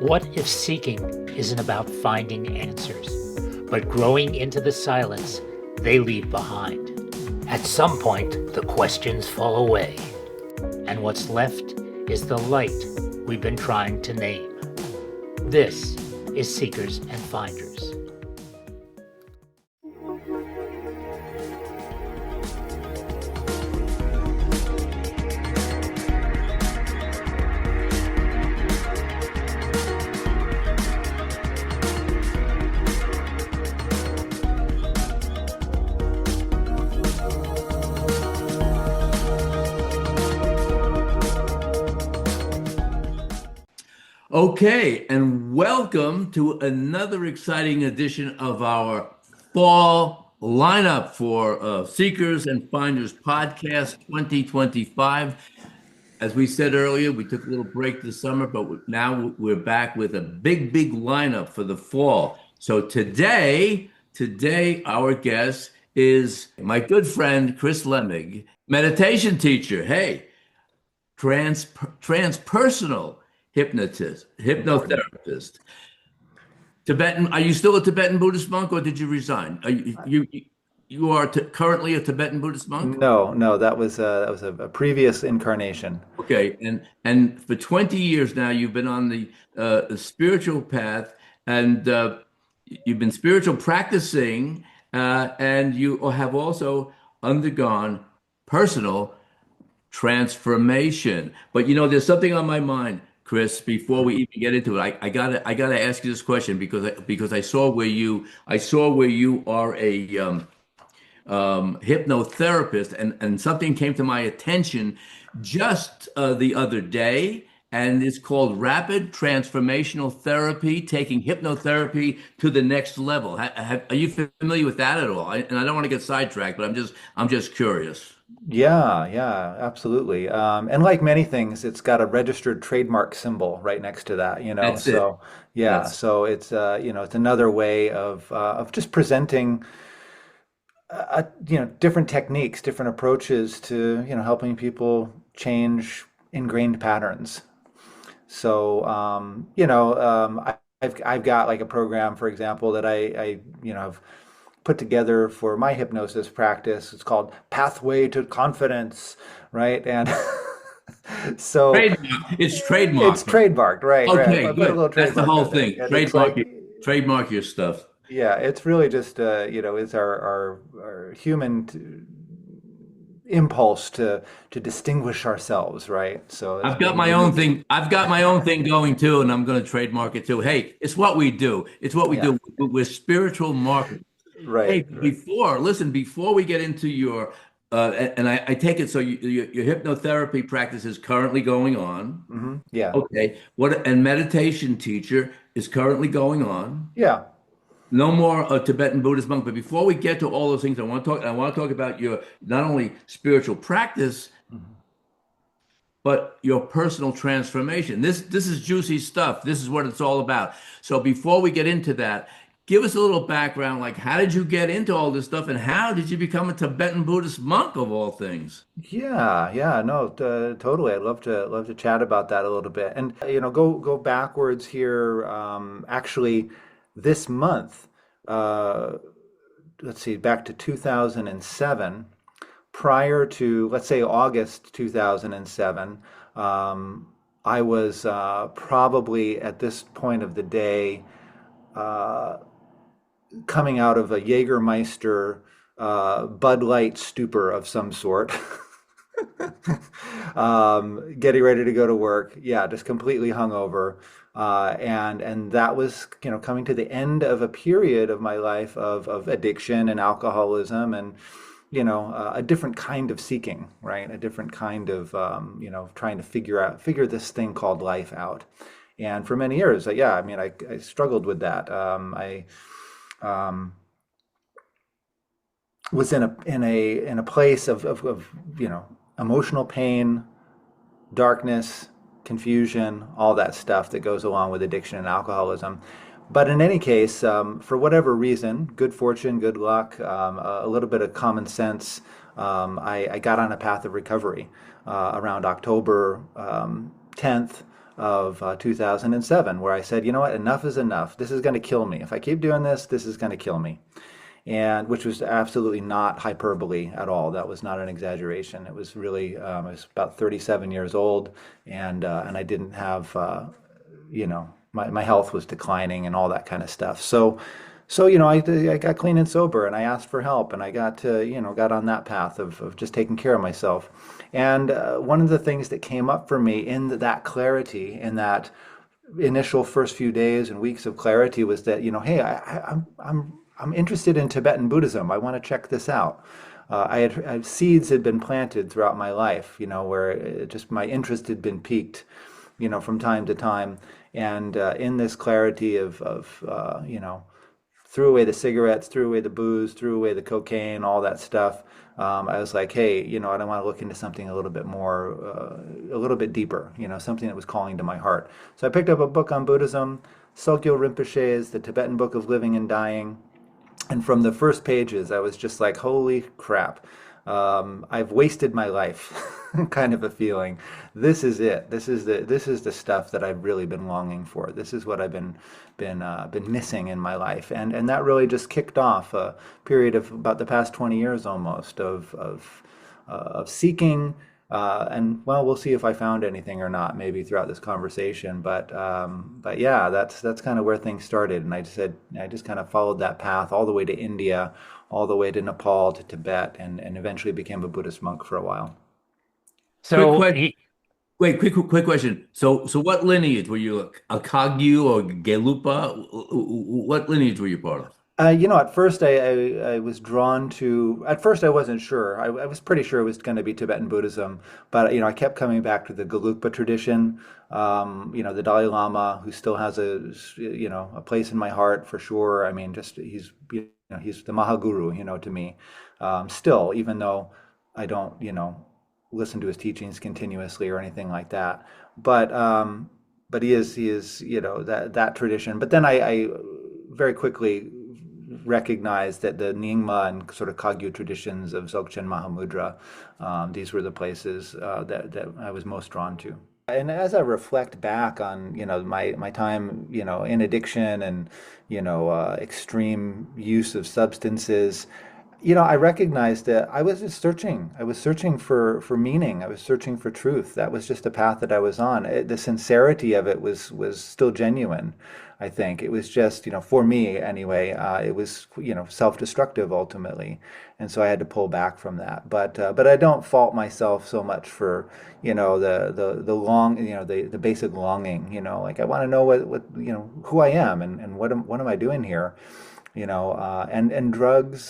What if seeking isn't about finding answers, but growing into the silence they leave behind? At some point, the questions fall away, and what's left is the light we've been trying to name. This is Seekers and Finders. Okay, and welcome to another exciting edition of our fall lineup for Seekers and Finders podcast 2025. As we said earlier, we took a little break this summer, but now we're back with a big lineup for the fall. So today our guest is my good friend, Chris Lemig, meditation teacher. Hey, transpersonal hypnotherapist. Tibetan, are you still a Tibetan Buddhist monk or did you resign? You are currently a Tibetan Buddhist monk? No, that was a previous incarnation. Okay, and for 20 years now you've been on the spiritual path, and you've been spiritual practicing, and you have also undergone personal transformation. But there's something on my mind, Chris. Before we even get into it, I gotta ask you this question because I saw where you are a hypnotherapist, and something came to my attention just the other day, and it's called rapid transformational therapy, taking hypnotherapy to the next level. Are you familiar with that at all? And I don't want to get sidetracked, but I'm just curious. Yeah, absolutely. And like many things, it's got a registered trademark symbol right next to that, That's it. So yeah, That's so it's another way of just presenting different techniques, different approaches to, helping people change ingrained patterns. So, I've got like a program, for example, that I have put together for my hypnosis practice. It's called Pathway to Confidence, right? And so trademark. It's it's trademark. trademarked, right. Okay, I put a good. little That's the trademark whole on there. thing. And it's like, Trademark your stuff. yeah, it's really just, it's our human impulse to distinguish ourselves, right? So it's I've got being my own unique. thing. I've got my own thing going too, and I'm going to trademark it too. Hey, it's what we do. It's what we Yeah, do. We're spiritual marketers. Hey, right. before we get into your, and I take it so your hypnotherapy practice is currently going on. Yeah, Okay. And meditation teacher is currently going on. yeah. No more a Tibetan Buddhist monk. But before we get to all those things, I want to talk about your not only spiritual practice, Mhm. but your personal transformation. This is juicy stuff. This is what it's all about. So before we get into that, give us a little background, like how did you get into all this stuff and how did you become a Tibetan Buddhist monk of all things? Yeah, no, totally. I'd love to chat about that a little bit, and go backwards here. Actually, this month, uh, let's see, back to 2007. Prior to, let's say, August 2007, I was probably at this point of the day uh, coming out of a Jägermeister Bud Light stupor of some sort. Getting ready to go to work. Yeah, just completely hungover. And that was, coming to the end of a period of my life of addiction and alcoholism and, a different kind of seeking, right? A different kind of, trying to figure this thing called life out. And for many years, yeah, I mean, I struggled with that. I um, was in a place of emotional pain, darkness, confusion, all that stuff that goes along with addiction and alcoholism. But in any case, for whatever reason, good fortune, good luck, a little bit of common sense, I got on a path of recovery around October 10th of 2007, where I said, you know what, enough is enough. This is going to kill me. If I keep doing this, this is going to kill me. And which was absolutely not hyperbole at all. That was not an exaggeration. It was really, I was about 37 years old, and I didn't have, my health was declining and all that kind of stuff. So I got clean and sober, and I asked for help, and I got on that path of just taking care of myself. And one of the things that came up for me in that clarity, in that initial first few days and weeks of clarity, was that, hey, I'm interested in Tibetan Buddhism. I want to check this out. Seeds had been planted throughout my life, where just my interest had been piqued, from time to time. And in this clarity of threw away the cigarettes, threw away the booze, threw away the cocaine, all that stuff. I was like, hey, I don't want to look into something a little bit more, a little bit deeper, something that was calling to my heart. So I picked up a book on Buddhism, Sogyo Rinpoche's The Tibetan Book of Living and Dying. And from the first pages, I was just like, holy crap, I've wasted my life, kind of a feeling. This is it. This is the stuff that I've really been longing for. This is what I've been missing in my life. And that really just kicked off a period of about the past 20 years almost of seeking. And well, we'll see if I found anything or not, maybe throughout this conversation. But yeah, that's kind of where things started. And I just kind of followed that path all the way to India, all the way to Nepal, to Tibet, and eventually became a Buddhist monk for a while. Quick So question. Wait, quick question. So what lineage were you? A Kagyu or Gelupa? What lineage were you part of? At first I was drawn to, at first I wasn't sure. I was pretty sure it was going to be Tibetan Buddhism, but I kept coming back to the Gelugpa tradition. The Dalai Lama, who still has a place in my heart for sure. I mean, just he's the Mahaguru, to me. Still, even though I don't, listen to his teachings continuously or anything like that. But he is, that tradition. But then I very quickly recognized that the Nyingma and sort of Kagyu traditions of Dzogchen Mahamudra, these were the places that I was most drawn to. And as I reflect back on, my time, in addiction and, extreme use of substances, I recognized that I was just searching. I was searching for meaning. I was searching for truth. That was just a path that I was on. The sincerity of it was still genuine. I think it was just, for me anyway, it was, self-destructive ultimately. And so I had to pull back from that. But I don't fault myself so much for, the long, the basic longing, like I want to know what, who I am and what am I doing here? And drugs,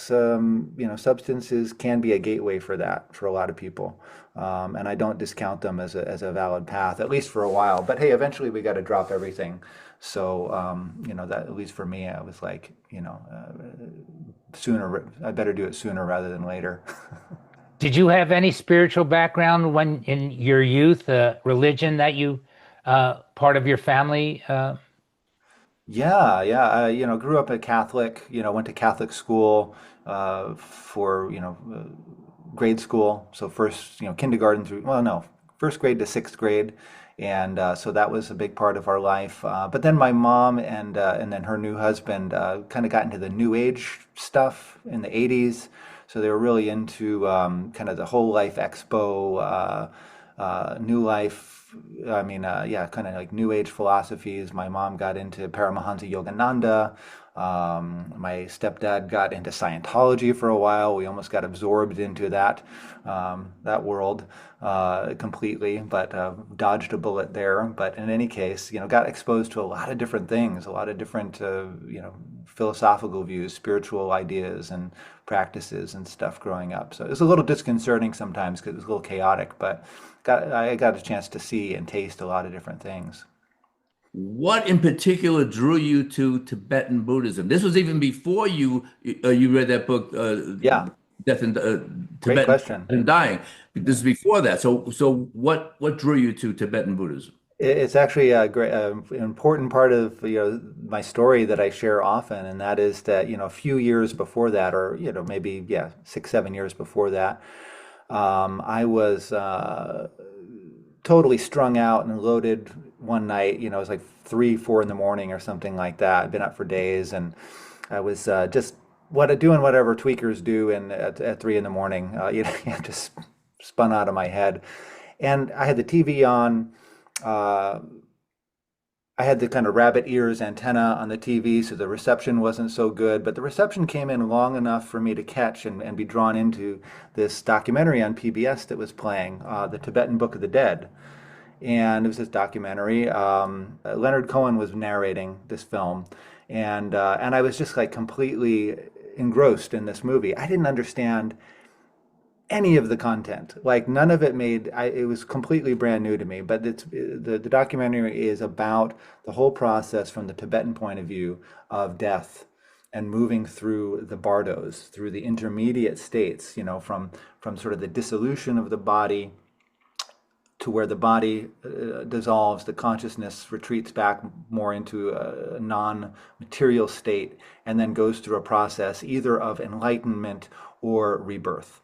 substances can be a gateway for that for a lot of people. And I don't discount them as a valid path, at least for a while. But hey, eventually we got to drop everything. So, that at least for me, I was like, sooner, I better do it sooner rather than later. did you have any spiritual background when in your youth, religion that you part of your family? Yeah, yeah. I, grew up a Catholic, went to Catholic school for, grade school. So first, kindergarten through, well, no, first grade to sixth grade. And so that was a big part of our life. But then my mom and then her new husband kind of got into the New Age stuff in the 80s. So they were really into kind of the whole life expo, new life. I mean, yeah, kind of like New Age philosophies. My mom got into Paramahansa Yogananda. My stepdad got into Scientology for a while. We almost got absorbed into that world completely, but dodged a bullet there. But in any case, got exposed to a lot of different things, a lot of different, philosophical views, spiritual ideas, and practices and stuff growing up. So it was a little disconcerting sometimes because it was a little chaotic, but I got a chance to see and taste a lot of different things. What in particular drew you to Tibetan Buddhism? This was even before you read that book, Yeah, Death and great Tibetan question. and Dying. This is before that. So what drew you to Tibetan Buddhism? It's actually a great, an important part of my story that I share often, and that is that a few years before that, or maybe yeah 6 7 years before that, I was totally strung out and loaded one night. It was like 3, 4 in the morning or something like that. I'd been up for days, and I was just doing whatever tweakers do, and at 3 in the morning, just spun out of my head. And I had the TV on. Uh, I had the kind of rabbit ears antenna on the TV, so the reception wasn't so good. But the reception came in long enough for me to catch and be drawn into this documentary on PBS that was playing, the Tibetan Book of the Dead. And it was this documentary. Leonard Cohen was narrating this film, and I was just like completely engrossed in this movie. I didn't understand any of the content. Like none of it it was completely brand new to me, but the documentary is about the whole process from the Tibetan point of view of death and moving through the bardos, through the intermediate states, from sort of the dissolution of the body to where the body dissolves, the consciousness retreats back more into a non-material state, and then goes through a process either of enlightenment or rebirth.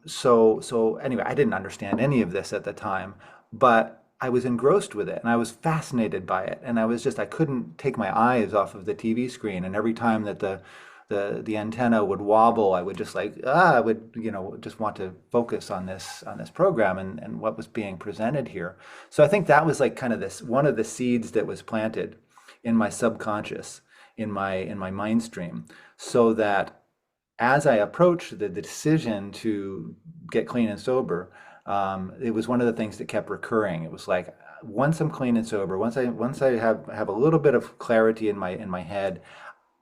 So anyway, I didn't understand any of this at the time, but I was engrossed with it and I was fascinated by it. And I couldn't take my eyes off of the TV screen. And every time that the antenna would wobble, I would just I would, just want to focus on this program and what was being presented here. So I think that was like kind of one of the seeds that was planted in my subconscious, in my mind stream, so that as I approached the decision to get clean and sober, it was one of the things that kept recurring. It was like once I'm clean and sober, once I have a little bit of clarity in my head,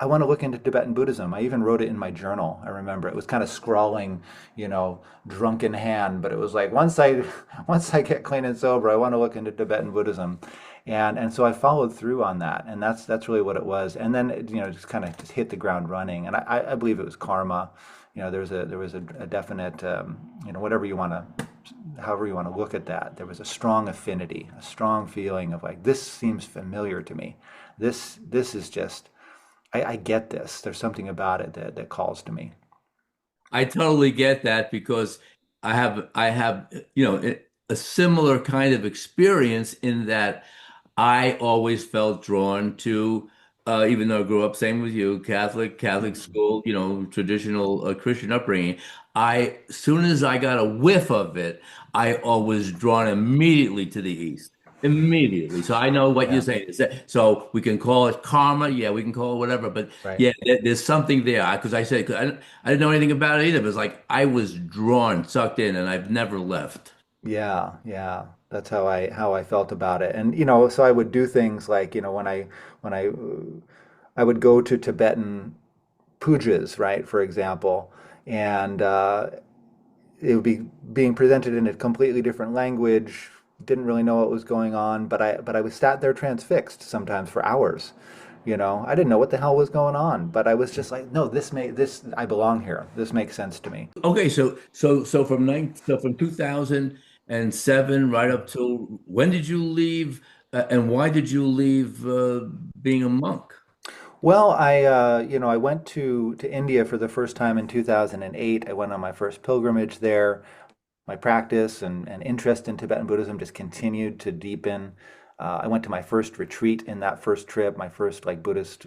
I want to look into Tibetan Buddhism. I even wrote it in my journal. I remember it was kind of scrawling, drunken hand, but it was like once I get clean and sober, I want to look into Tibetan Buddhism. And so I followed through on that, and that's really what it was. And then just kind of just hit the ground running. And I believe it was karma. There was a definite whatever you want to, however you want to look at that. There was a strong affinity, a strong feeling of like, this seems familiar to me. This is just, I get this. There's something about it that calls to me. I totally get that because I have a similar kind of experience in that I always felt drawn to, even though I grew up, same with you, Catholic school, traditional Christian upbringing. As soon as I got a whiff of it, I was drawn immediately to the East. Immediately. So I know what you're Yeah. saying. So we can call it karma. Yeah, we can call it whatever. But Right. yeah, there's something there. Because I said, 'cause I didn't know anything about it either. But it's like I was drawn, sucked in, and I've never left. Yeah, yeah. That's how I felt about it. And so I would do things like, when I would go to Tibetan pujas, right, for example, and it would be being presented in a completely different language. Didn't really know what was going on, but I was sat there transfixed sometimes for hours. I didn't know what the hell was going on, but I was just like, no, this I belong here. This makes sense to me. Okay, so from 2007 right up till when did you leave, and why did you leave being a monk? Well, I went to India for the first time in 2008. I went on my first pilgrimage there. My practice and interest in Tibetan Buddhism just continued to deepen. I went to my first retreat in that first trip, my first like Buddhist,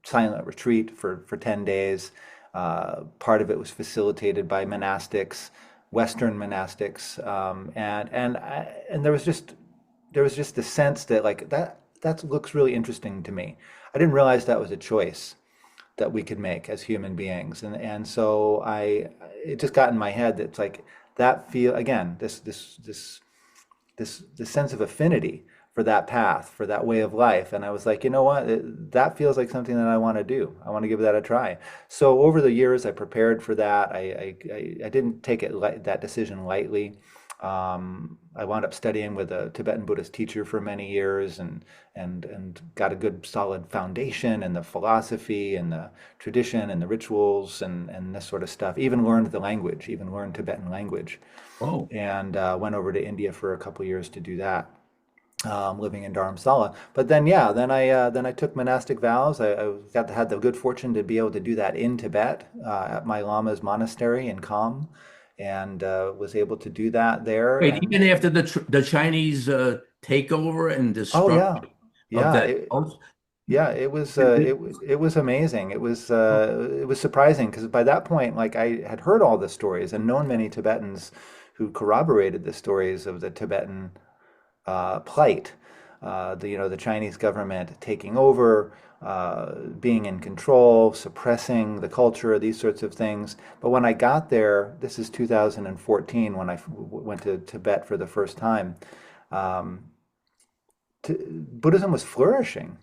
silent retreat for 10 days. Part of it was facilitated by monastics, Western monastics, and there was just the sense that like that looks really interesting to me. I didn't realize that was a choice that we could make as human beings. And so it just got in my head that it's like that feel again, this sense of affinity for that path, for that way of life. And I was like, you know what? That feels like something that I want to do. I want to give that a try. So over the years, I prepared for that. I didn't take that decision lightly. I wound up studying with a Tibetan Buddhist teacher for many years and got a good solid foundation in the philosophy and the tradition and the rituals and this sort of stuff. Even learned the language, even learned Tibetan language, Oh, and went over to India for a couple years to do that, living in Dharamsala. But then, yeah, then I took monastic vows. I had the good fortune to be able to do that in Tibet, at my Lama's monastery in Kham. and was able to do that there. Wait, And even after the Chinese takeover and oh destruction yeah, of yeah, that culture, yeah, it was amazing. It was surprising because by that point, like I had heard all the stories and known many Tibetans who corroborated the stories of the Tibetan plight, the Chinese government taking over, being in control, suppressing the culture, these sorts of things. But when I got there, this is 2014 when went to Tibet for the first time, um, Buddhism was flourishing.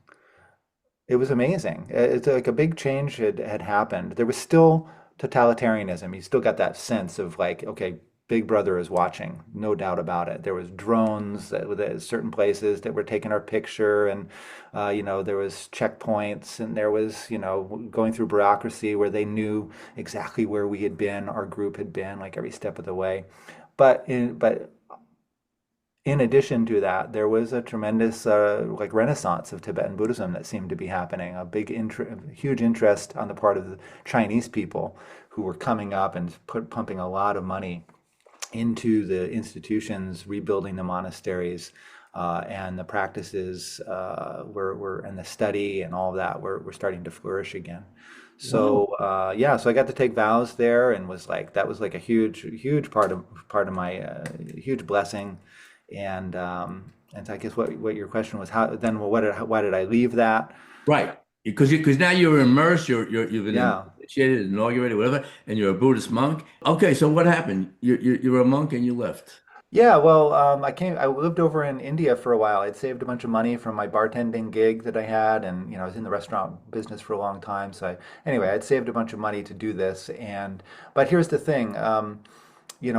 It was amazing. It's like a big change had happened. There was still totalitarianism. You still got that sense of like, okay, Big Brother is watching, no doubt about it. There was drones at certain places that were taking our picture, and there was checkpoints, and there was going through bureaucracy where they knew exactly where we had been, our group had been, like every step of the way. But in addition to that, there was a tremendous like renaissance of Tibetan Buddhism that seemed to be happening. Huge interest on the part of the Chinese people who were coming up and pumping a lot of money into the institutions, rebuilding the monasteries, and the practices and the study and all of that were starting to flourish again. wow. So yeah, so I got to take vows there, and was like that was like a huge part of my huge blessing. And I guess what your question was, how then, well, why did I leave that? Right. Because now you're immersed, you've been Yeah. initiated, inaugurated, whatever, and you're a Buddhist monk. Okay, so what happened? You're a monk and you left. Yeah, well, I lived over in India for a while. I'd saved a bunch of money from my bartending gig that I had, and I was in the restaurant business for a long time. So anyway, I'd saved a bunch of money to do this, but here's the thing,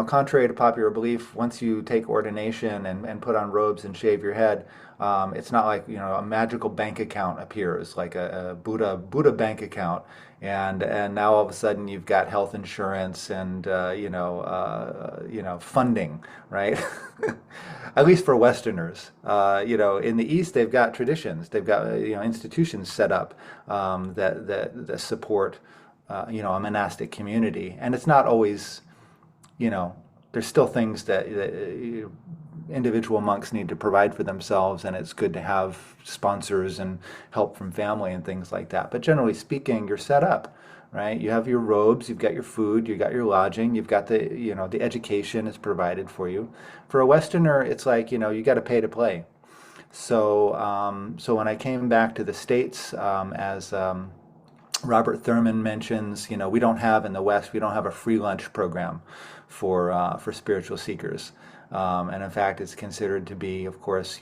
contrary to popular belief, once you take ordination and put on robes and shave your head, it's not like a magical bank account appears, like a Buddha bank account, and now all of a sudden you've got health insurance and funding, right? At least for Westerners, in the East they've got traditions, they've got institutions set up that support a monastic community, and it's not always there's still things that individual monks need to provide for themselves, and it's good to have sponsors and help from family and things like that. But generally speaking, you're set up, right? You have your robes, you've got your food, you've got your lodging, you've got the education is provided for you. For a Westerner, it's like, you got to pay to play. So when I came back to the States, as Robert Thurman mentions, we don't have in the West, we don't have a free lunch program for spiritual seekers, and in fact, it's considered to be, of course,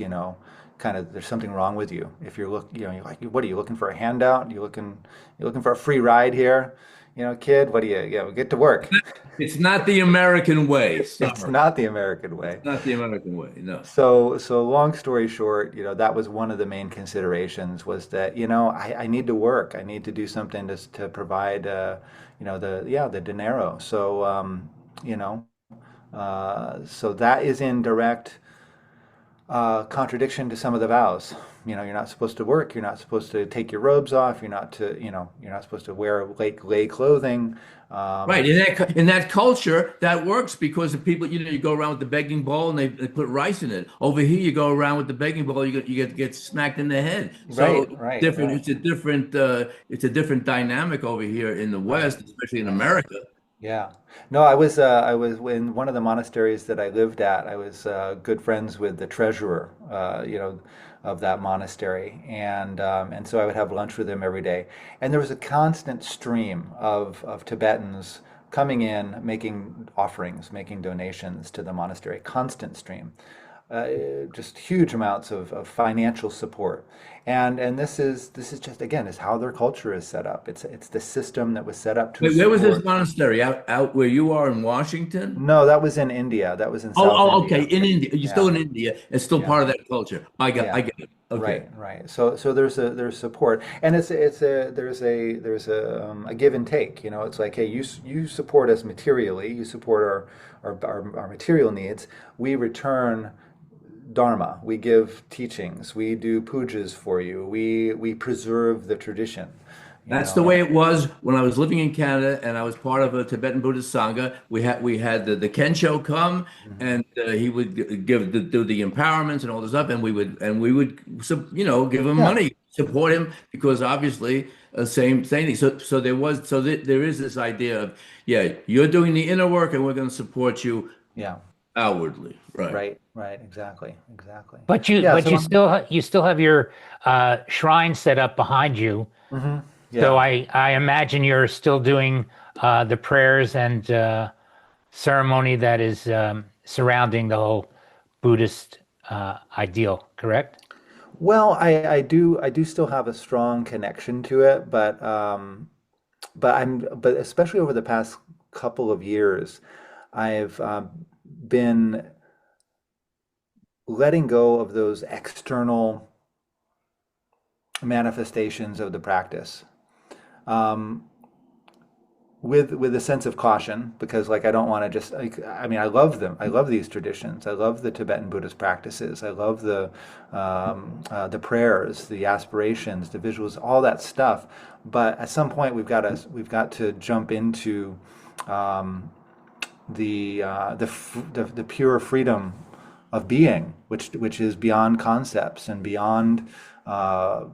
kind of there's something wrong with you if you're like, what are you looking for, a handout? You looking for a free ride here, kid? What do get to work? It's not the American way. It's Sorry. not the American way. It's not the American way. No. So long story short, that was one of the main considerations, was that, I need to work. I need to do something to provide, the dinero. So, so that is in direct contradiction to some of the vows. You're not supposed to work. You're not supposed to take your robes off. You're not supposed to wear lay clothing. Right. In that culture, that works because the people, you go around with the begging bowl and they put rice in it. Over here, you go around with the begging bowl, get smacked in the head. So different. Right. It's a different dynamic over here in the Right. West, especially in America. Yeah. No, I was in one of the monasteries that I lived at. I was good friends with the treasurer, of that monastery, and so I would have lunch with him every day. And there was a constant stream of Tibetans coming in, making offerings, making donations to the monastery. Constant stream, just huge amounts of financial support. And this is just, again, is how their culture is set up. It's the system that was set up to Wait, where was this support. monastery? Out where you are in Washington? No, that was in India. That was in Oh, South okay. India. In India, you're still Yeah, in India. It's still yeah, part of that culture. I yeah. get it. Okay. Right. So there's support, and there's a give and take. It's like, hey, you support us materially, you support our material needs. We return dharma. We give teachings. We do pujas for you. We preserve the tradition. you That's the know. way it was when I was living in Canada and I was part of a Tibetan Buddhist Sangha. We had the Kensho come Mhm. and he would do the empowerments and all this stuff, and we would give him Yeah, money, support him because obviously same thing. So there is this idea of, yeah, you're doing the inner work and we're going to support you yeah, outwardly, right? right, exactly, exactly. But you Yeah, but so you still have your shrine set up behind you. So yeah. I imagine you're still doing the prayers and ceremony that is surrounding the whole Buddhist ideal, correct? Well, I do still have a strong connection to it, but especially over the past couple of years, I've been letting go of those external manifestations of the practice. Um, with a sense of caution, because like I don't want to just like, I mean, I love them. I love these traditions. I love the Tibetan Buddhist practices. I love the prayers, the aspirations, the visuals, all that stuff. But at some point we've got to jump into um, the pure freedom of being, which is beyond concepts and beyond uh,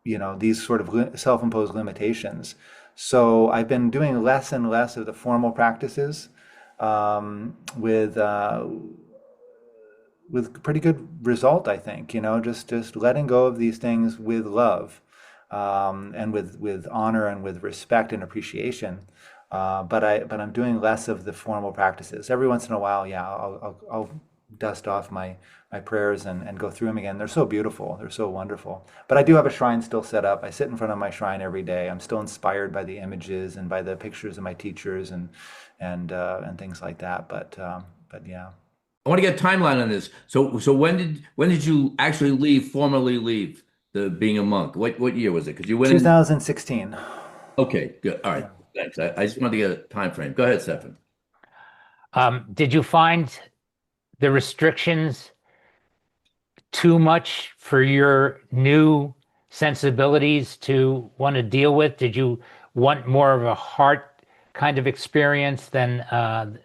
these sort of self-imposed limitations. So I've been doing less and less of the formal practices with pretty good result, I think. Just letting go of these things with love, and with honor and with respect and appreciation. But I'm doing less of the formal practices. Every once in a while, yeah, I'll dust off my prayers and go through them again. They're so beautiful. They're so wonderful. But I do have a shrine still set up. I sit in front of my shrine every day. I'm still inspired by the images and by the pictures of my teachers and things like that. But yeah. I want to get a timeline on this. So when did you actually formally leave the being a monk? What year was it? Because you went in. 2016. Okay, good. All right, Yeah. thanks. I just wanted to get a time frame. Go ahead, Stefan. Did you find the restrictions too much for your new sensibilities to want to deal with? Did you want more of a heart kind of experience than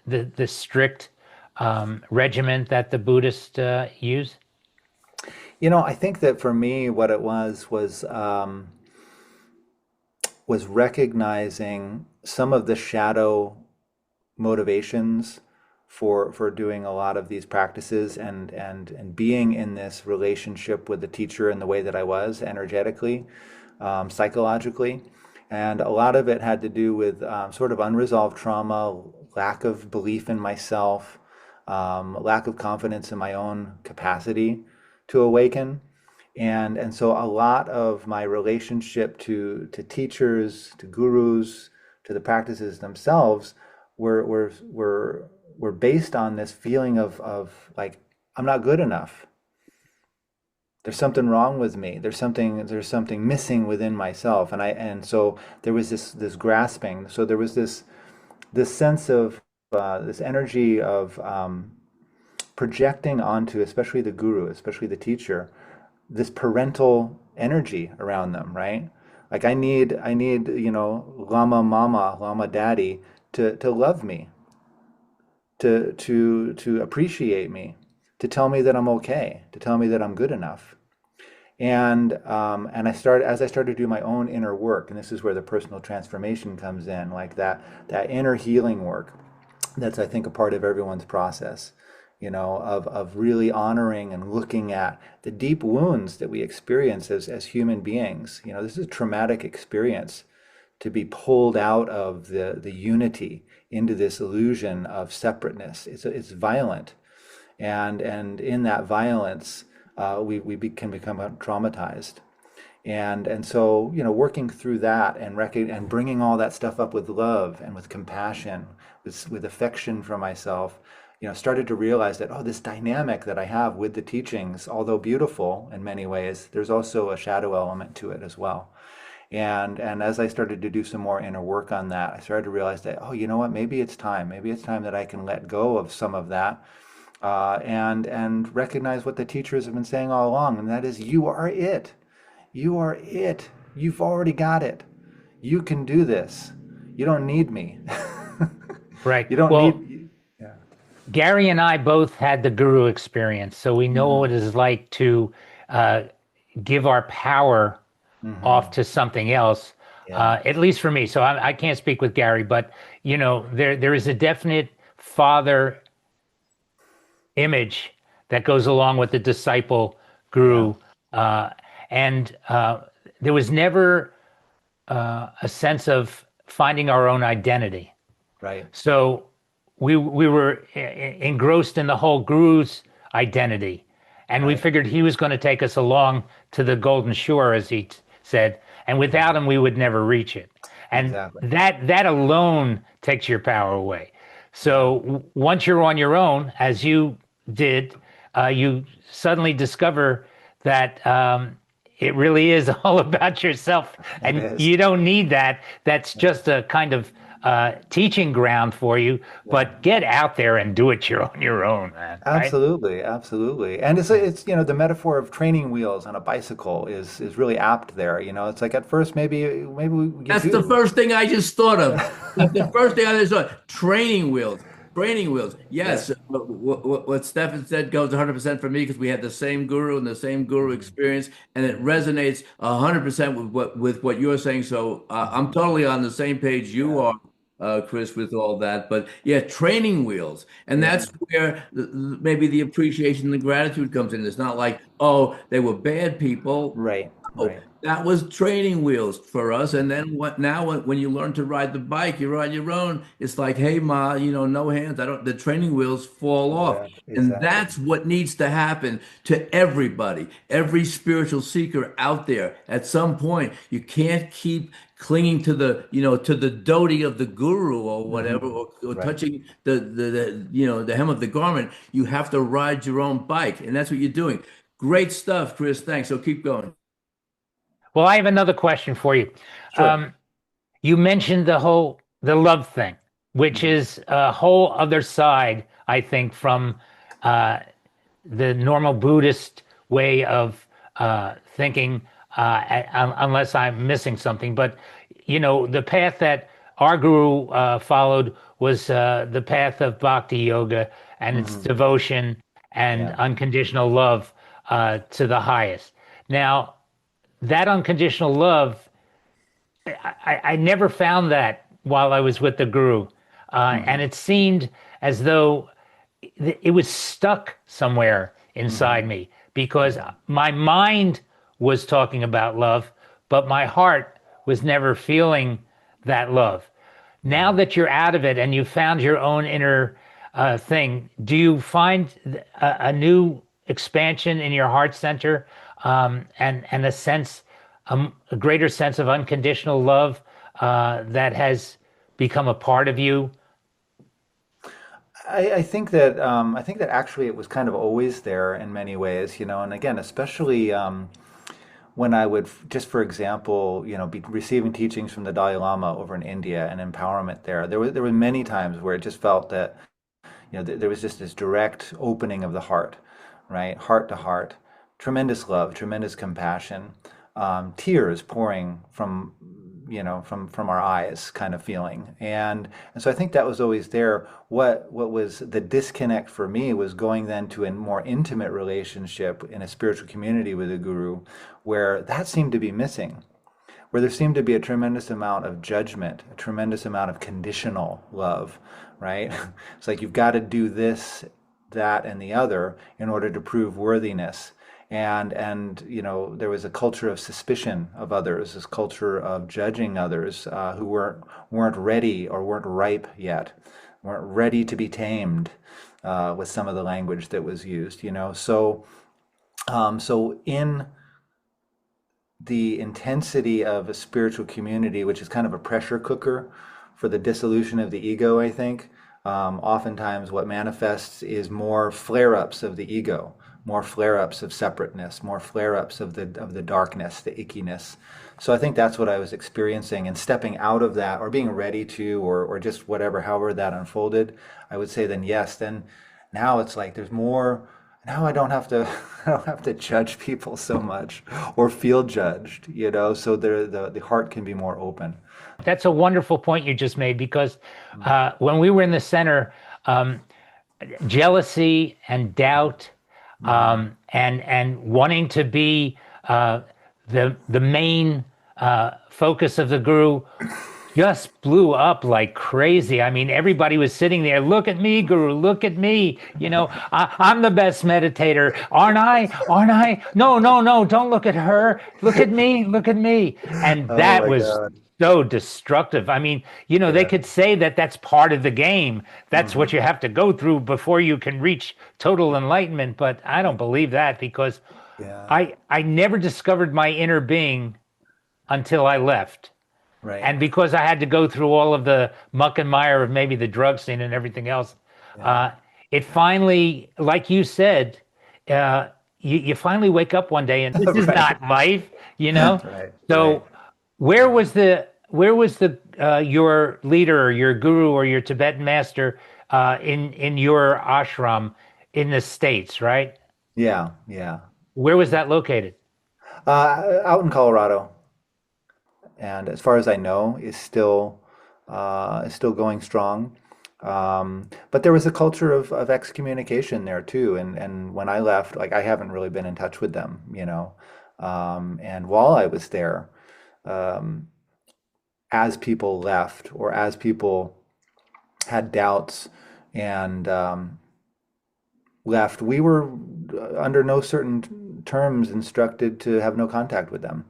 the strict regiment that the Buddhists use? I think that for me, what it was recognizing some of the shadow motivations for doing a lot of these practices and being in this relationship with the teacher in the way that I was energetically, psychologically. And a lot of it had to do with sort of unresolved trauma, lack of belief in myself, lack of confidence in my own capacity to awaken. And so a lot of my relationship to teachers, to gurus, to the practices themselves were based on this feeling of like I'm not good enough. There's something wrong with me. There's something missing within myself. And so there was this grasping. So there was this sense of this energy of projecting onto, especially the guru, especially the teacher, this parental energy around them, right? Like I need Lama Mama, Lama Daddy to love me, to appreciate me, to tell me that I'm okay, to tell me that I'm good enough. And as I started to do my own inner work, and this is where the personal transformation comes in, like that inner healing work. That's, I think, a part of everyone's process, of really honoring and looking at the deep wounds that we experience as human beings. This is a traumatic experience to be pulled out of the unity into this illusion of separateness. It's violent, and in that violence, can become traumatized. And so working through that and bringing all that stuff up with love and with compassion, with affection for myself, started to realize that, oh, this dynamic that I have with the teachings, although beautiful in many ways, there's also a shadow element to it as well. And as I started to do some more inner work on that, I started to realize that, oh, you know what, maybe it's time. Maybe it's time that I can let go of some of that, and recognize what the teachers have been saying all along, and that is, you are it. You are it. You've already got it. you can do this. You don't need me. Right. You don't Well, need, yeah. Gary and I both had the guru experience, so we know what Hmm. it is like to uh, give our power off Hmm. to something else. Yeah. At least for me. So I can't speak with Gary, but there is a definite father image that goes along with the disciple Yeah. guru, uh, and there was never a sense of finding our own identity. Right. So we were engrossed in the whole guru's identity, and we Right. figured he was going to take us along to the golden shore, as he said, and without him we would never reach it. And Exactly. that alone takes your power away. Yeah. So once you're on your own, as you did, you suddenly discover that it really is all about yourself, It and is. you don't need that. That's just a kind of teaching ground for you. Yeah. But get out there and do it on your own, man. Right? Absolutely, absolutely. And it's the metaphor of training wheels on a bicycle is really apt there. It's like at first maybe we could That's the do. first thing I just thought of. That's the first thing I just thought. Training wheels. Training wheels. Yeah. Yes, what Stefan said goes 100% for me because we had the same guru and the same guru Mhm. experience, and it resonates 100% with what you're saying. So I'm totally on the same page you Yeah. are, Chris, with all that. But yeah, training wheels, and Yeah. that's where maybe the appreciation, the gratitude comes in. It's not like, oh, they were bad people. Right. Oh, Right. that was training wheels for us. And then what now when you learn to ride the bike, you're on your own. It's like, hey Ma, no hands. I don't the training wheels fall off. Exactly. And Exactly. that's what needs to happen to everybody, every spiritual seeker out there. At some point, you can't keep clinging to the dhoti of the guru or whatever, Hmm. or Right. touching the hem of the garment. You have to ride your own bike. And that's what you're doing. Great stuff, Chris. Thanks. So keep going. Well, I have another question for you. Sure. Um, you mentioned the love thing, which Hmm. is a whole other side, I think, from uh, the normal Buddhist way of thinking, unless I'm missing something. But the path that our guru followed was the path of bhakti yoga and its Hmm. devotion and Yeah. unconditional love to the highest. Now, that unconditional love, I never found that while I was with the guru. And Hmm. it seemed as though it was stuck somewhere inside Hmm. me because Yeah. my mind was talking about love, but my heart was never feeling that love. Now Yeah. that you're out of it and you found your own inner thing, do you find a new expansion in your heart center, and a greater sense of unconditional love that has become a part of you? I think that actually it was kind of always there in many ways, and again, especially when I would just, for example, be receiving teachings from the Dalai Lama over in India and empowerment there. There were many times where it just felt that there was just this direct opening of the heart, right, heart to heart, tremendous love, tremendous compassion, tears pouring from our eyes kind of feeling. And so I think that was always there. What was the disconnect for me was going then to a more intimate relationship in a spiritual community with a guru, where that seemed to be missing, where there seemed to be a tremendous amount of judgment, a tremendous amount of conditional love, right? It's like you've got to do this, that, and the other in order to prove worthiness. And there was a culture of suspicion of others, this culture of judging others who weren't ready or weren't ripe yet, weren't ready to be tamed, with some of the language that was used. So in the intensity of a spiritual community, which is kind of a pressure cooker for the dissolution of the ego, I think. Oftentimes, what manifests is more flare-ups of the ego, more flare-ups of separateness, more flare-ups of the darkness, the ickiness. So I think that's what I was experiencing, and stepping out of that, or being ready to, or just whatever, however that unfolded. I would say then yes, then now it's like there's more. now I don't have to I don't have to judge people so much or feel judged, so the heart can be more open. That's a wonderful point you just made because when we were in the center, um, jealousy and doubt and wanting to be the main focus of the guru just blew up like crazy. I mean, everybody was sitting there. Look at me, Guru. Look at me. I'm the best meditator, aren't I? Aren't I? No, no, no. Don't look at her. Look at me. Look at me. And Oh that my was God. so destructive. I mean, they Yeah. could say that that's part of the game. That's what Hmm. you have to go through before you can reach total enlightenment. But I don't believe that because Yeah. I never discovered my inner being until I left. Right. And because I had to go through all of the muck and mire of maybe the drug scene and everything else, Yeah. uh, it finally, like you said, you finally wake up one day and this is Right. not life, you know? Right. Right. So where was the your leader or your guru or your Tibetan master in your ashram in the States, right? Yeah. Yeah. Where was that located? Out in Colorado, and as far as I know, is still going strong. But there was a culture of excommunication there too, and when I left, like I haven't really been in touch with them, and while I was there, um, as people left or as people had doubts and left, we were under no certain terms instructed to have no contact with them.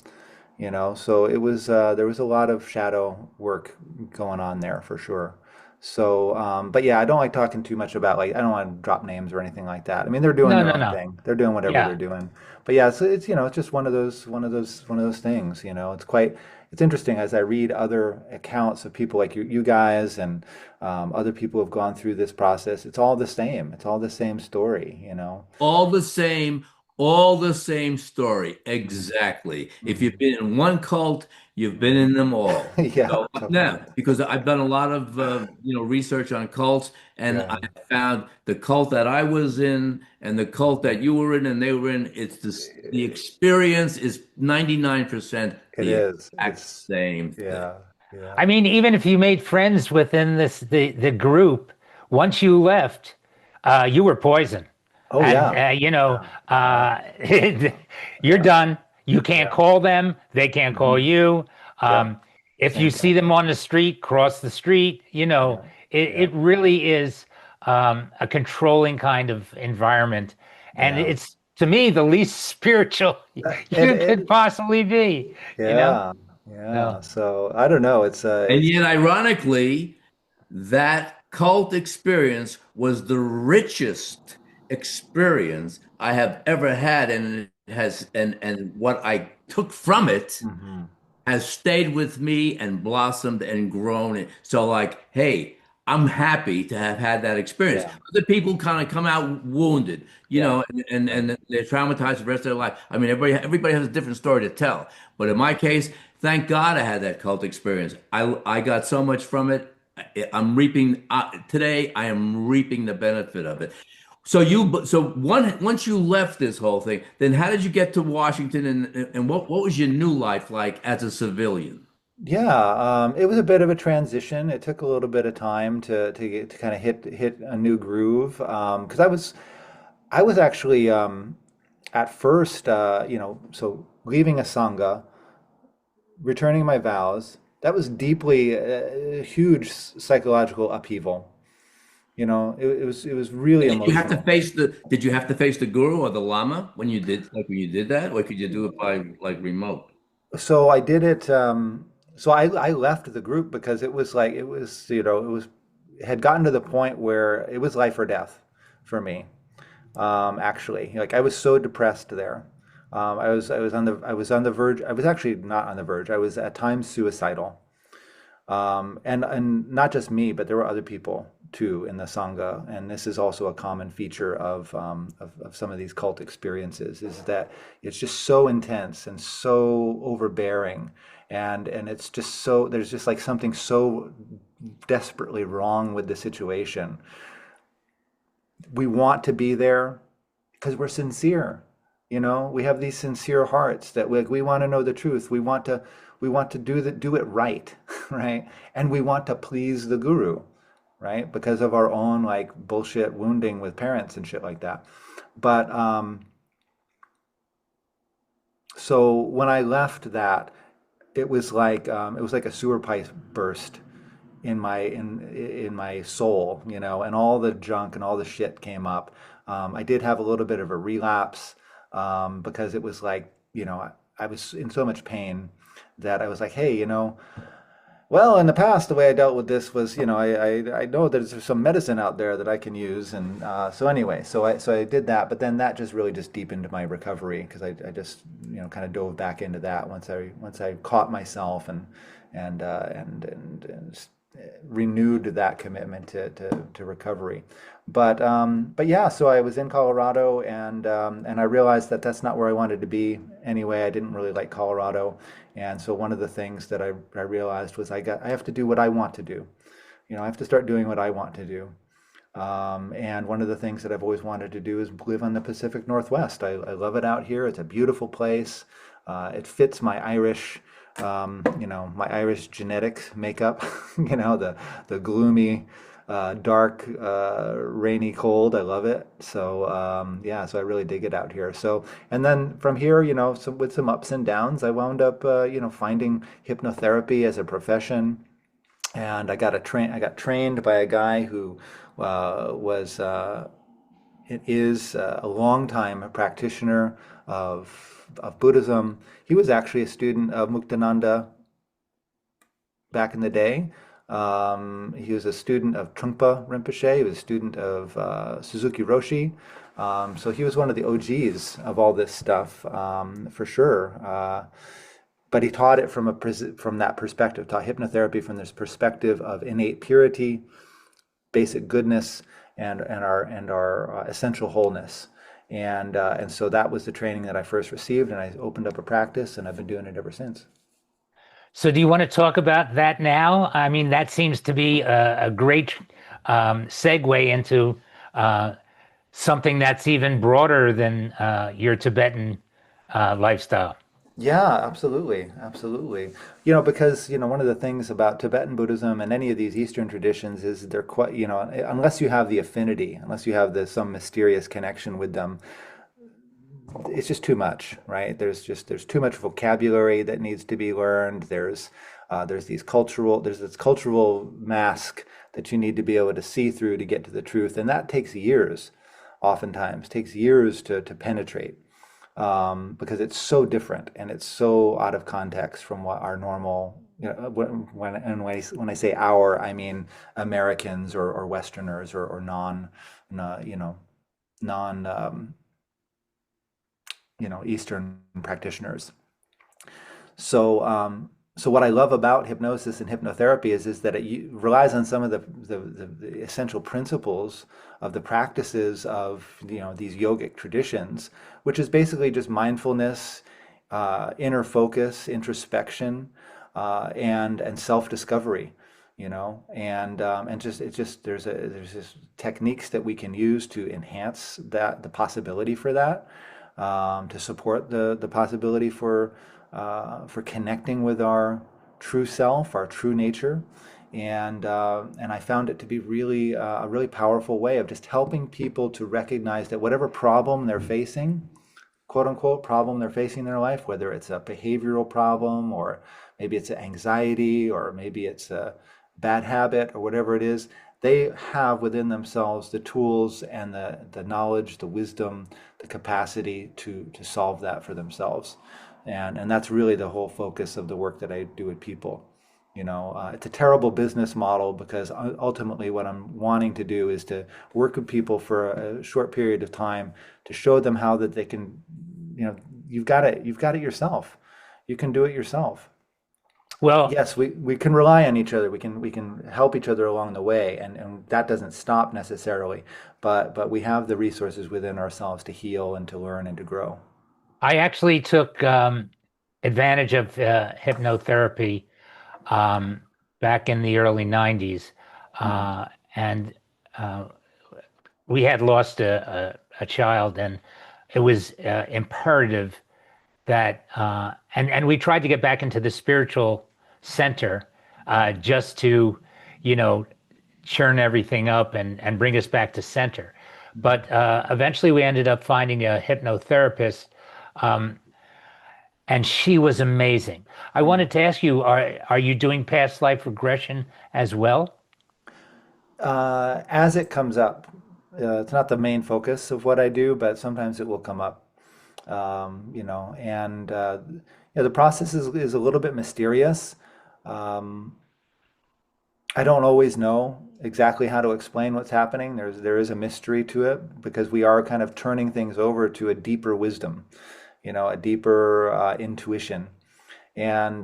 So it was there was a lot of shadow work going on there for sure. So, but yeah, I don't like talking too much about, like, I don't want to drop names or anything like that. I mean, they're doing No, their no, own no. thing. They're doing whatever they're Yeah. doing. But yeah, so it's just one of those things. It's interesting as I read other accounts of people like you guys and other people who have gone through this process. It's all the same. It's all the same story. All the same, all the same story. Exactly. If you've Mhm. been in one cult, you've been in them all. Yeah, So now, totally. because I've done a lot of research on cults, and I Yeah, found the cult that I was in and the cult that you were in and they were in, the experience is 99% it the is. exact same thing. Yeah, yeah. I mean, even if you made friends within the group, once you left, you were poison, Oh and yeah, yeah, yeah, you're yeah, done. You can't yeah. call them; they can't call Hmm. you. Yep. Um, if you Same see thing. them on the street, cross the street. Yeah, It yeah, really is a controlling kind of environment, and yeah. it's to me the least spiritual It, you could it, possibly be. You know? yeah, No. yeah. So I don't know. And It's yet, ironically, that cult experience was the richest experience I have ever had, and it has and what I took from it hmm. has stayed with me and blossomed and grown. So, like, hey, I'm happy to have had that experience. Yeah, Other people kind of come out wounded, yeah, right. and they're traumatized the rest of their life. I mean, everybody has a different story to tell. But in my case, thank God I had that cult experience. I got so much from it. I'm reaping today. I am reaping the benefit of it. Once you left this whole thing, then how did you get to Washington, and what was your new life like as a civilian? Yeah, it was a bit of a transition. It took a little bit of time to get to kind of hit a new groove. Because I was actually at first, so leaving a sangha, returning my vows. That was deeply a huge psychological upheaval. It was really Did you have to emotional. face did you have to face the guru or the lama when you did that, or could you do it by like remote? So I did it. So I left the group because it had gotten to the point where it was life or death for me. Actually, like I was so depressed there. I was on the verge. I was actually not on the verge. I was at times suicidal. And not just me, but there were other people too in the sangha. And this is also a common feature of some of these cult experiences, is that it's just so intense and so overbearing, and it's just so there's just like something so desperately wrong with the situation. We want to be there, because we're sincere. We have these sincere hearts that we want to know the truth. We want to do it right, right? And we want to please the guru, right? Because of our own like bullshit wounding with parents and shit like that. But so when I left that, it was like a sewer pipe burst in my soul, and all the junk and all the shit came up. I did have a little bit of a relapse, because it was like, I was in so much pain that I was like, hey, well, in the past, the way I dealt with this was, I know there's some medicine out there that I can use, and so anyway, so I did that, but then that just really just deepened my recovery because I just kind of dove back into that once I caught myself and renewed that commitment to recovery. But yeah, so I was in Colorado, and I realized that that's not where I wanted to be anyway. I didn't really like Colorado, and so one of the things that I realized was I have to do what I want to do. I have to start doing what I want to do. And one of the things that I've always wanted to do is live on the Pacific Northwest. I love it out here. It's a beautiful place. It fits my Irish genetics makeup, the gloomy, dark, rainy cold. I love it. So yeah, so I really dig it out here. So and then from here, with some ups and downs, I wound up finding hypnotherapy as a profession, and I got trained by a guy who was is a longtime practitioner of Buddhism. He was actually a student of Muktananda back in the day. He was a student of Trungpa Rinpoche. He was a student of Suzuki Roshi. So he was one of the OGs of all this stuff, for sure. But he taught it from that perspective, taught hypnotherapy from this perspective of innate purity, basic goodness, and our essential wholeness. And so that was the training that I first received, and I opened up a practice, and I've been doing it ever since. So do you want to talk about that now? I mean, that seems to be a great segue into something that's even broader than your Tibetan lifestyle. Yeah, absolutely, absolutely. Because one of the things about Tibetan Buddhism and any of these Eastern traditions is they're quite, unless you have the affinity, unless you have some mysterious connection with them, it's just too much, right? There's too much vocabulary that needs to be learned. There's this cultural mask that you need to be able to see through to get to the truth, and that takes years, oftentimes takes years to penetrate, because it's so different and it's so out of context from what our normal, when I say our, I mean Americans or Westerners or non Eastern practitioners. So what I love about hypnosis and hypnotherapy is that it relies on some of the essential principles of the practices of these yogic traditions, which is basically just mindfulness, inner focus, introspection, and self-discovery. And there's just techniques that we can use to enhance the possibility for that, to support the possibility for connecting with our true self, our true nature, and I found it to be really a really powerful way of just helping people to recognize that whatever problem they're facing, quote unquote problem they're facing in their life, whether it's a behavioral problem or maybe it's an anxiety or maybe it's a bad habit or whatever it is, they have within themselves the tools and the knowledge, the wisdom, the capacity to solve that for themselves. And that's really the whole focus of the work that I do with people. It's a terrible business model because ultimately what I'm wanting to do is to work with people for a short period of time to show them how that they can, you've got it yourself. You can do it yourself. Well, Yes, we can rely on each other. We can help each other along the way, and that doesn't stop necessarily. But we have the resources within ourselves to heal and to learn and to grow. I actually took advantage of hypnotherapy back in the early 90s. Mm. And we had lost a a child, and it was imperative that and we tried to get back into the spiritual center just to, you know, churn everything up and bring us back to center. But eventually we ended up finding a hypnotherapist, um, and she was amazing. I wanted to ask you, are you doing past life regression as well? As it comes up, it's not the main focus of what I do, but sometimes it will come up. And the process is a little bit mysterious. Um, I don't always know exactly how to explain what's happening. There is a mystery to it because we are kind of turning things over to a deeper wisdom, a deeper intuition. And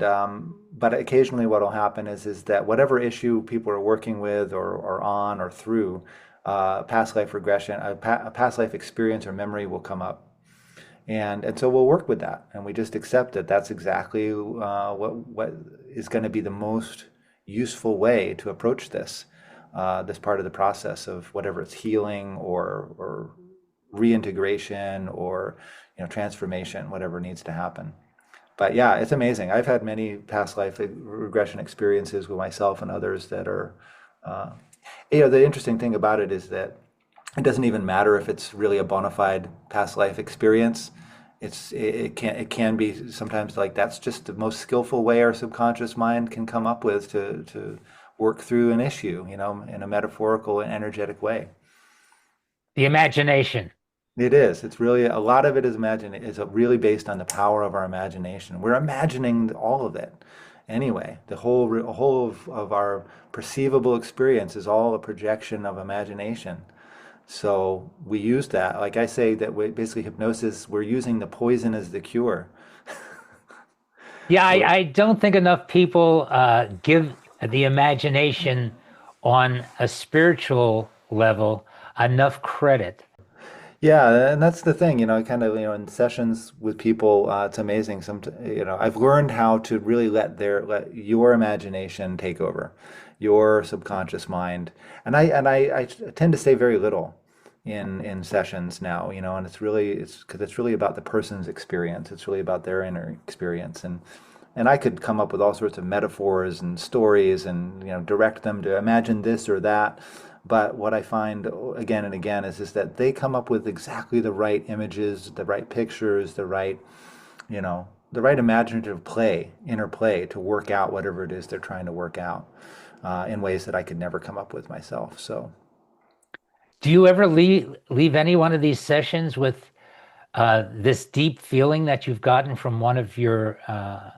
but occasionally, what will happen is that whatever issue people are working with or on or through, past life regression, a past life experience or memory will come up. And so we'll work with that, and we just accept that that's exactly what is going to be the most useful way to approach this part of the process of whatever it's healing or reintegration or transformation, whatever needs to happen. But yeah, it's amazing. I've had many past life regression experiences with myself and others that are, uh, the interesting thing about it is that it doesn't even matter if it's really a bona fide past life experience. It can be sometimes like that's just the most skillful way our subconscious mind can come up with to work through an issue, in a metaphorical and energetic way. The imagination. It is. It's really a lot of it is really based on the power of our imagination. We're imagining all of it. Anyway, the whole of our perceivable experience is all a projection of imagination. So we use that. Like I say, that basically hypnosis, we're using the poison as the cure. Yeah, We're, I don't think enough people give the imagination on a spiritual level enough credit. yeah, and that's the thing, kind of, in sessions with people, it's amazing. I've learned how to really let your imagination take over, your subconscious mind, and I tend to say very little in sessions now, and it's because it's really about the person's experience. It's really about their inner experience, and I could come up with all sorts of metaphors and stories and direct them to imagine this or that. But what I find again and again is that they come up with exactly the right images, the right pictures, the right imaginative inner play to work out whatever it is they're trying to work out in ways that I could never come up with myself. So Do you ever leave any one of these sessions with this deep feeling that you've gotten from one of your, I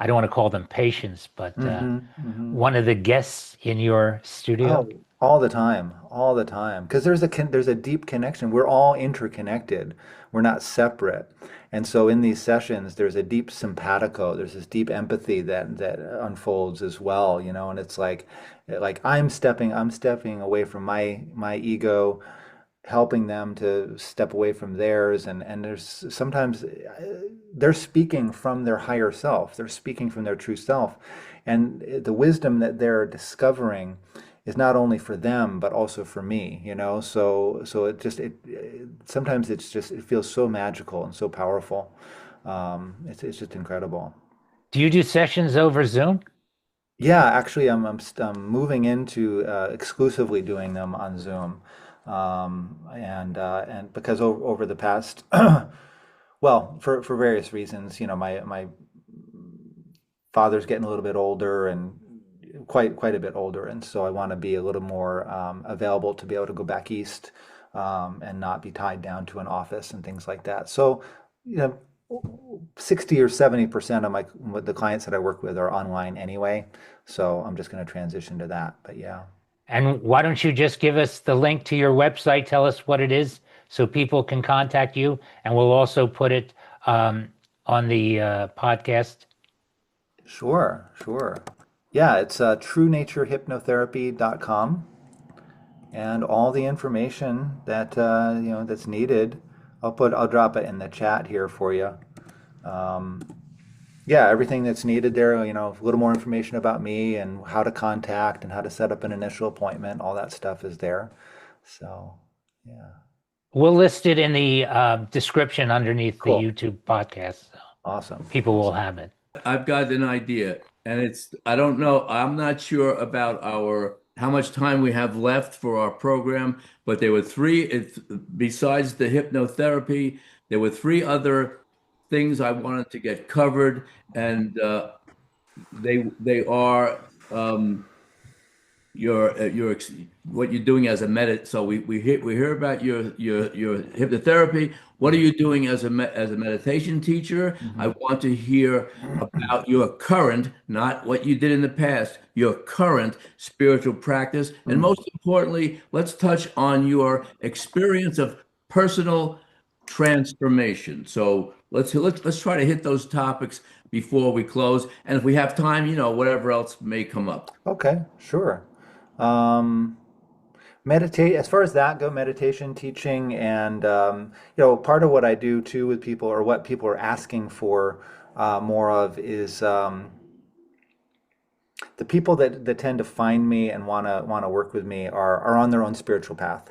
don't want to call them patients, but hmm one of the guests in your studio? Oh, all the time. Because there's a deep connection. We're all interconnected. We're not separate. And so in these sessions, there's a deep simpatico. There's this deep empathy that unfolds as well, and it's like I'm stepping away from my ego, helping them to step away from theirs, and there's sometimes they're speaking from their higher self. They're speaking from their true self, and the wisdom that they're discovering is not only for them but also for me, so sometimes it feels so magical and so powerful. It's just incredible. Do you do sessions over Zoom? Yeah, actually, I'm moving into exclusively doing them on Zoom, and because over the past, well, for various reasons, my father's getting a little bit older and quite a bit older, and so I want to be a little more available to be able to go back east, and not be tied down to an office and things like that. So, you know, 60 or 70% of the clients that I work with are online anyway, so I'm just going to transition to that. But yeah. And why don't you just give us the link to your website? Tell us what it is so people can contact you, and we'll also put it on the podcast. Sure, sure. Yeah, it's truenaturehypnotherapy.com, and all the information that that's needed. I'll drop it in the chat here for you. Um, yeah, everything that's needed there, a little more information about me and how to contact and how to set up an initial appointment, all that stuff is there. So, yeah. We'll list it in the description underneath the Cool. YouTube podcast. So Awesome. people will have it. I've got an idea, and I don't know, I'm not sure about how much time we have left for our program, but there were besides the hypnotherapy, there were three other things I wanted to get covered, and they are your what you're doing as a so we hear about your hypnotherapy. What are you doing as as a meditation teacher? I want to hear about your current, not what you did in the past, your current spiritual practice, and most importantly, let's touch on your experience of personal transformation. So let's try to hit those topics before we close, and if we have time, whatever else may come up. Okay, sure. Um, Meditate, as far as that go, meditation teaching, and part of what I do too with people, or what people are asking for more of, is the people that tend to find me and wanna work with me are on their own spiritual path.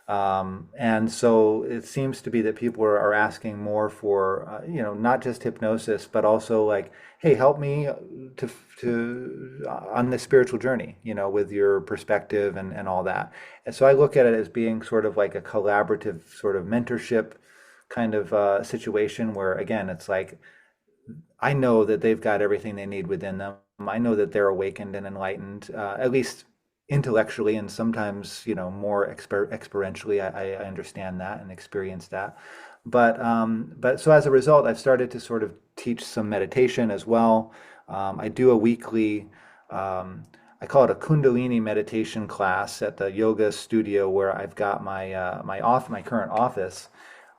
And so it seems to be that people are asking more for, not just hypnosis, but also like, hey, help me on this spiritual journey, with your perspective and all that. And so I look at it as being sort of like a collaborative sort of mentorship kind of situation where, again, it's like, I know that they've got everything they need within them. I know that they're awakened and enlightened, at least intellectually, and sometimes more experientially. I understand that and experience that, but so as a result, I've started to sort of teach some meditation as well. I do a weekly, I call it a Kundalini meditation class at the yoga studio where I've got my current office.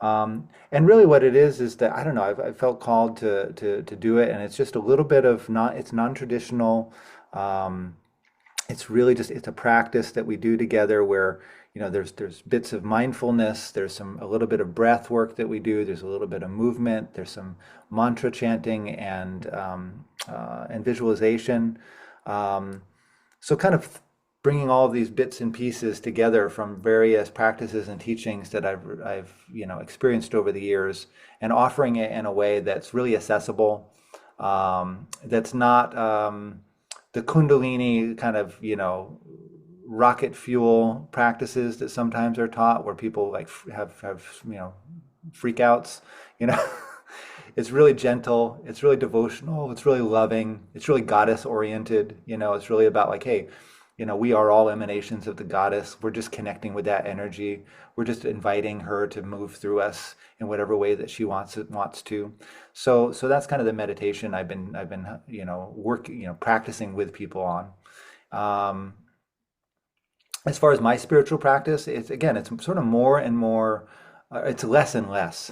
And really what it is that, I don't know, I've felt called to do it, and it's just a little bit of it's non-traditional. It's really it's a practice that we do together where, there's bits of mindfulness, there's a little bit of breath work that we do, there's a little bit of movement, there's some mantra chanting and visualization. So kind of bringing all of these bits and pieces together from various practices and teachings that I've experienced over the years, and offering it in a way that's really accessible, that's not the Kundalini kind of, rocket fuel practices that sometimes are taught, where people like have freakouts. It's really gentle, it's really devotional, it's really loving, it's really goddess oriented. It's really about like, hey, we are all emanations of the goddess. We're just connecting with that energy. We're just inviting her to move through us in whatever way that she wants to. So that's kind of the meditation I've been working, practicing with people on. As far as my spiritual practice, it's sort of more and more, it's less and less,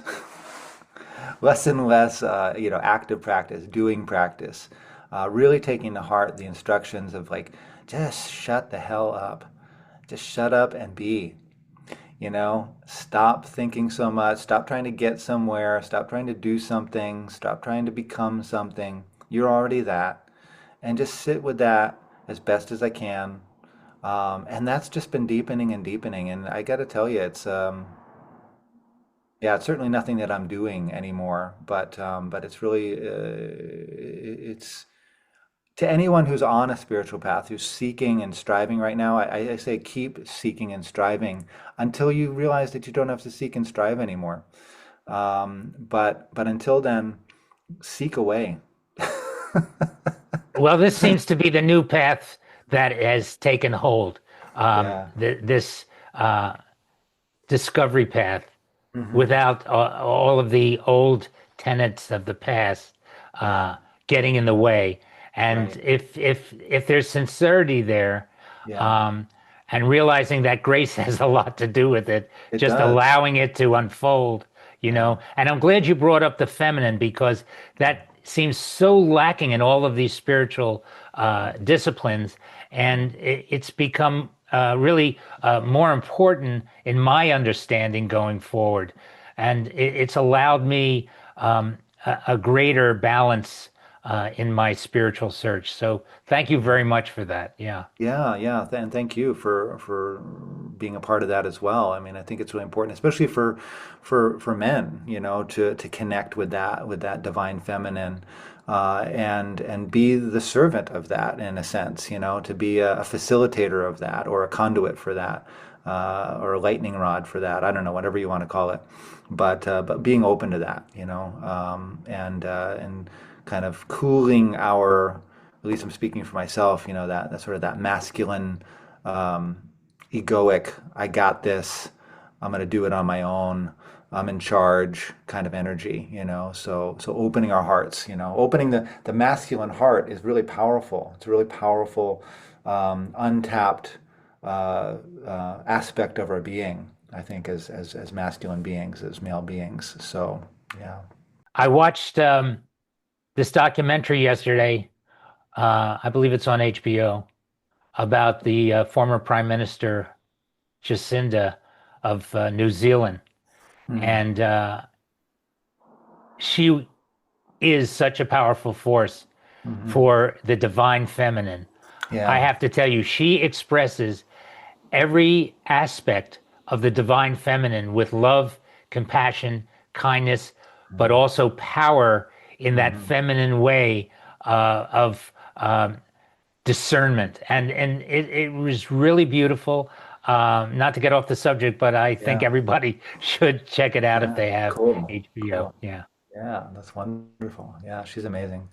less and less, active practice, doing practice, really taking to heart the instructions of like, just shut the hell up, just shut up and be, stop thinking so much, stop trying to get somewhere, stop trying to do something, stop trying to become something. You're already that, and just sit with that as best as I can. And that's just been deepening and deepening. And I got to tell you, it's it's certainly nothing that I'm doing anymore. But it's really it's to anyone who's on a spiritual path, who's seeking and striving right now. I say keep seeking and striving until you realize that you don't have to seek and strive anymore. But until then, seek away. Well, this seems to be the new path that has taken hold. Yeah. This discovery path, Hmm. without all of the old tenets of the past getting in the way. And Right. if there's sincerity there, Yeah. and realizing that grace has a lot to do with it, It just does. allowing it to unfold, Yeah. And I'm glad you brought up the feminine, because that seems so lacking in all of these spiritual disciplines, and it's become really more important in my understanding going forward, and it's allowed me a greater balance in my spiritual search. So thank you very much for that. Yeah. Yeah, and thank you for being a part of that as well. I mean, I think it's really important, especially for men, to connect with that divine feminine, and be the servant of that in a sense, to be a facilitator of that or a conduit for that, or a lightning rod for that. I don't know, whatever you want to call it, but being open to that, and kind of cooling our, at least I'm speaking for myself, that sort of that masculine, um, egoic, I got this, I'm going to do it on my own, I'm in charge kind of energy, so opening our hearts, opening the masculine heart is really powerful. It's a really powerful, untapped, aspect of our being, I think, as masculine beings, as male beings. So, yeah. I watched this documentary yesterday. I believe it's on HBO about the former Prime Minister Jacinda of New Zealand. Mm, And she is such a powerful force hmm. for the divine feminine. I Yeah. have to tell you, she expresses every aspect of the divine feminine with love, compassion, kindness, but Hmm. also power in that Hmm. feminine way of discernment. And it was really beautiful. Not to get off the subject, but I think Yeah. everybody should check it out if Yeah. they have Cool. HBO. Cool. Yeah, Yeah. That's wonderful. Yeah. She's amazing.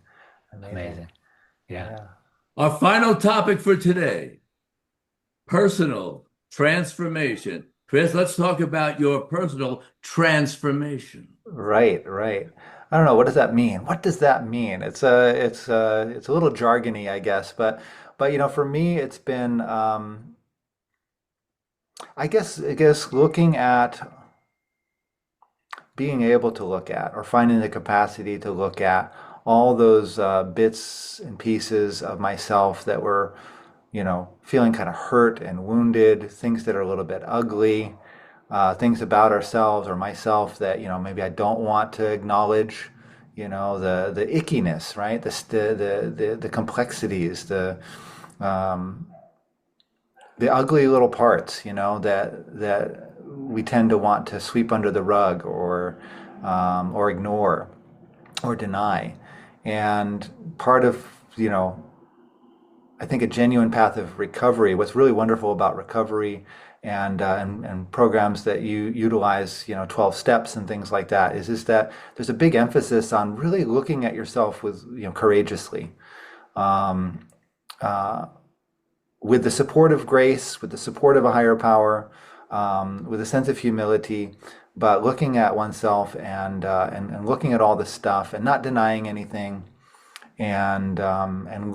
Amazing. amazing. Yeah. Yeah. Our final topic for today, personal transformation. Chris, let's talk about your personal transformation. Right. Right. I don't know. What does that mean? What does that mean? It's a little jargony, I guess, but for me, it's been, I guess looking at, being able to look at, or finding the capacity to look at all those, bits and pieces of myself that were, feeling kind of hurt and wounded, things that are a little bit ugly, things about ourselves or myself that, maybe I don't want to acknowledge, the ickiness, right? The complexities, um, the ugly little parts, that we tend to want to sweep under the rug, or ignore or deny. And part of, I think, a genuine path of recovery, what's really wonderful about recovery and programs that you utilize, 12 steps and things like that, is that there's a big emphasis on really looking at yourself with, courageously, um, uh, with the support of grace, with the support of a higher power, with a sense of humility, but looking at oneself, and looking at all this stuff and not denying anything, and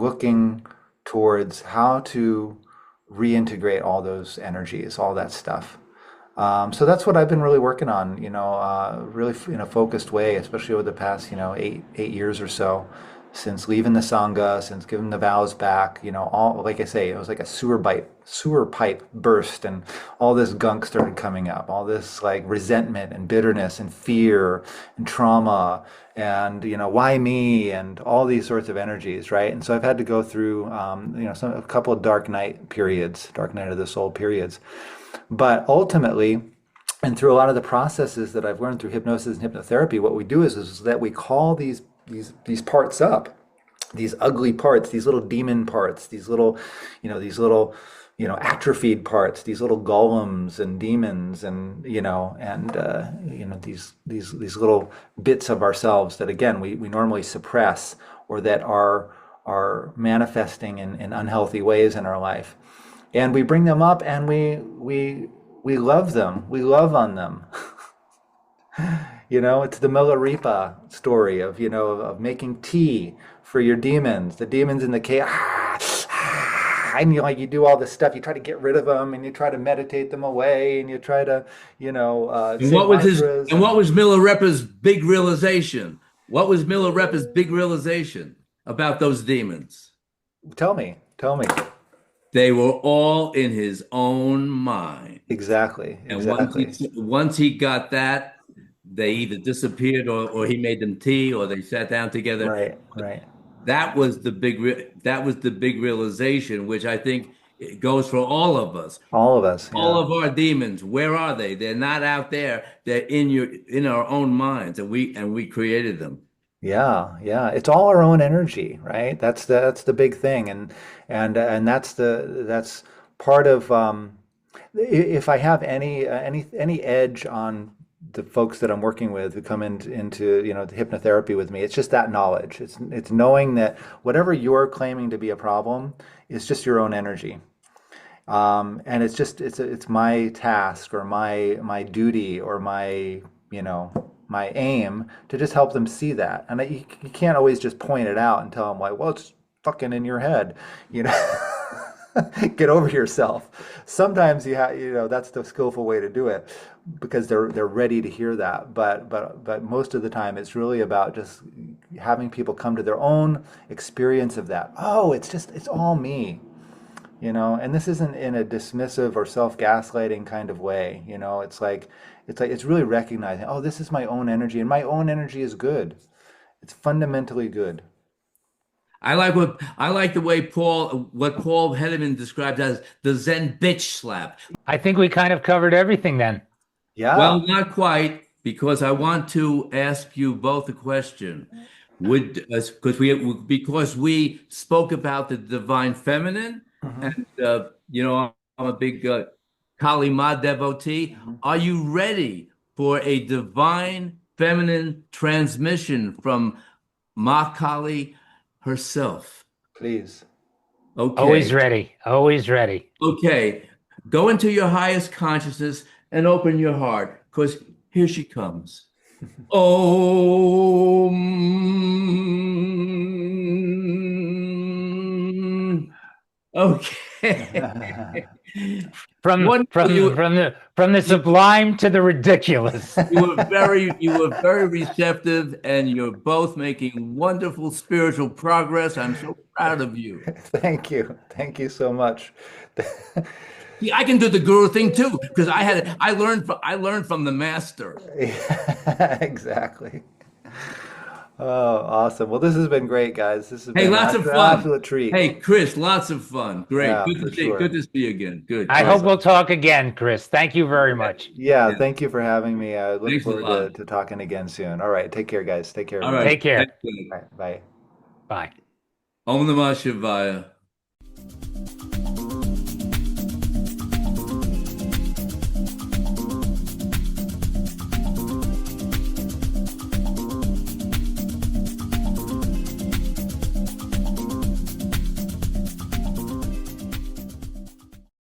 looking towards how to reintegrate all those energies, all that stuff. So that's what I've been really working on, really in a focused way, especially over the past, 8 years or so, since leaving the Sangha, since giving the vows back, all, like I say, it was like a sewer pipe burst, and all this gunk started coming up, all this like resentment and bitterness and fear and trauma, and, why me, and all these sorts of energies, right? And so I've had to go through, a couple of dark night of the soul periods. But ultimately, and through a lot of the processes that I've learned through hypnosis and hypnotherapy, what we do is that we call these parts up, these ugly parts, these little demon parts, these little atrophied parts, these little golems and demons, and these little bits of ourselves that, again, we normally suppress, or that are manifesting in unhealthy ways in our life. And we bring them up, and we love them. We love on them. It's the Milarepa story of, of making tea for your demons, the demons in the cave. And you do all this stuff. You try to get rid of them, and you try to meditate them away, and you try to, And say what was his mantras. and what And was Milarepa's big realization? What was Milarepa's big realization about those demons? tell me. They were all in his own mind. Exactly, And exactly. once he got that, they either disappeared, or he made them tea, or they sat down together. Right, right. that was the big realization, which I think it goes for all of us. All of us, All yeah. of our demons, where are they? They're not out there. They're in our own minds, and we created them. Yeah, yeah. It's all our own energy, right? That's the big thing, and that's part of if I have any edge on the folks that I'm working with who come into the hypnotherapy with me, it's just that knowledge. It's knowing that whatever you're claiming to be a problem is just your own energy. And it's my task or my duty or my aim to just help them see that. And you can't always just point it out and tell them like, well, it's fucking in your head, you know. Get over yourself. Sometimes that's the skillful way to do it because they're ready to hear that. But most of the time it's really about just having people come to their own experience of that. Oh, it's all me. And this isn't in a dismissive or self-gaslighting kind of way. It's really recognizing, oh, this is my own energy, and my own energy is good. It's fundamentally good. I like the way what Paul Henneman described as the Zen bitch slap. I think we kind of covered everything then. Yeah. Well, not quite, because I want to ask you both a question. Because we spoke about the divine feminine, Hmm. and I'm a big Kali Ma devotee. Hmm. Are you ready for a divine feminine transmission from Ma Kali herself? Please. Always Okay. ready. Always ready. Okay. Go into your highest consciousness and open your heart, because here she comes. Om. Okay. From Wonderful. from from the You sublime to the ridiculous. you were very receptive, and you're both making wonderful spiritual progress. I'm so proud of you. Thank you. Thank you so much. See, I can do the guru thing too, because I learned from the master. Yeah, exactly. Oh, awesome. Well, this has been great, guys. This has Hey, been lots of an fun. absolute treat. Hey, Chris, lots of fun. Great. Yeah, for Good sure. to see you again. Good. I Good. hope we'll Awesome. talk again, Chris. Thank you very much. Yeah, Yeah. thank you for having me. I look Thanks a forward lot. to talking again soon. All right, take care, guys. Take care, All right. everybody. Take care. Thanks. All right, bye. Bye. Om Namah Shivaya.